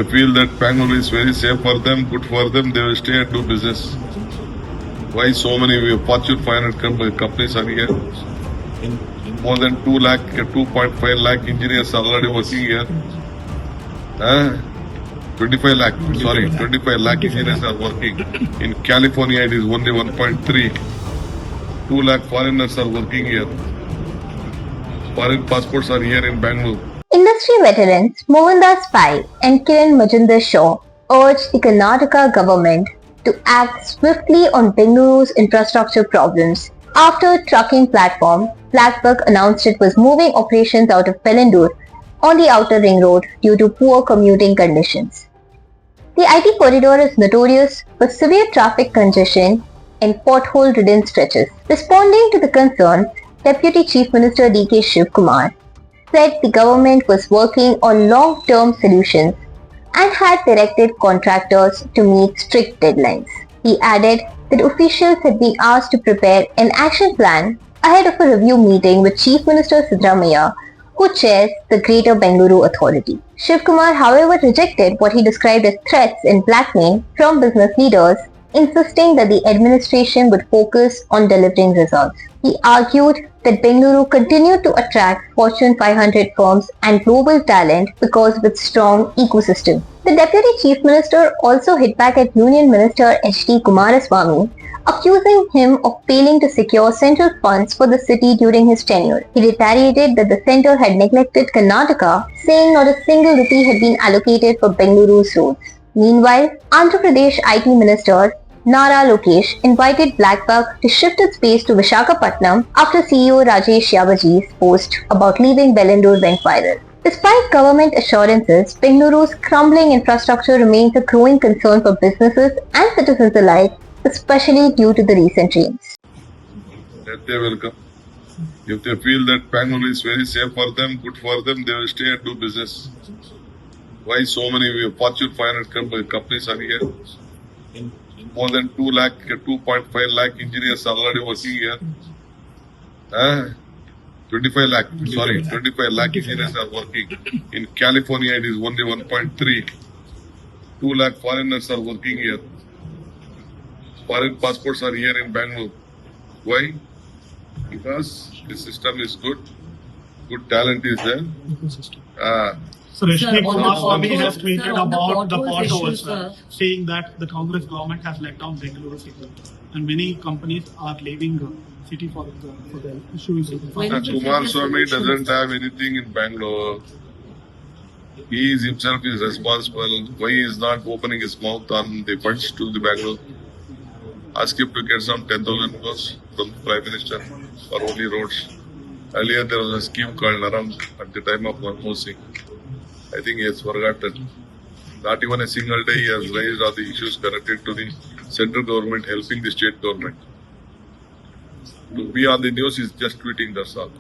They feel that Bengaluru is very safe for them, good for them, they will stay and do business. Why so many Fortune 500 companies are here? More than 2.5 lakh engineers are already working here. 25 lakh engineers are working. In California, it is only 1.3. 2 lakh foreigners are working here. Foreign passports are here in Bengaluru. Industry veterans Mohandas and Kiran Mazumdar-Shaw urged the Karnataka government to act swiftly on Bengaluru's infrastructure problems after trucking platform BlackBuck announced it was moving operations out of Bellandur on the outer ring road due to poor commuting conditions. The IT corridor is notorious for severe traffic congestion and pothole-ridden stretches. Responding to the concerns, Deputy Chief Minister D.K. Shivakumar said the government was working on long-term solutions and had directed contractors to meet strict deadlines. He added that officials had been asked to prepare an action plan ahead of a review meeting with Chief Minister Siddaramaiah, who chairs the Greater Bengaluru Authority. Shivakumar, however, rejected what he described as threats and blackmail from business leaders, insisting that the administration would focus on delivering results. He argued that Bengaluru continued to attract Fortune 500 firms and global talent because of its strong ecosystem. The Deputy Chief Minister also hit back at Union Minister H.D. Kumaraswamy, accusing him of failing to secure central funds for the city during his tenure. He retaliated that the centre had neglected Karnataka, saying not a single rupee had been allocated for Bengaluru's roads. Meanwhile, Andhra Pradesh IT Minister Nara Lokesh invited BlackBuck to shift its base to Visakhapatnam after CEO Rajesh Yabaji's post about leaving Bellandur went viral. Despite government assurances, Bengaluru's crumbling infrastructure remains a growing concern for businesses and citizens alike, especially due to the recent rains. That they will come. If they feel that Bengaluru is very safe for them, good for them, they will stay and do business. Why so many Fortune 500 companies are here? More than 2.5 lakh engineers are already working here. 25 lakh engineers are working. In California, it is only 1.3. 2 lakh foreigners are working here. Foreign passports are here in Bengaluru. Why? Because the system is good. Good talent is there. So Rashmi Kumaraswamy has tweeted about the potholes, saying that the Congress government has let down Bengaluru city, and many companies are leaving the city for the issues. Kumaraswamy doesn't have anything in Bangalore. He himself is responsible. Why he is not opening his mouth on the funds to the Bangalore? Ask him to get some 10,000 crores from the Prime Minister for only roads. Earlier there was a scheme called Naram at the time of Manmohan Singh. I think he has forgotten. Not even a single day he has raised all the issues connected to the central government helping the state government. To be on the news is just tweeting, that's all.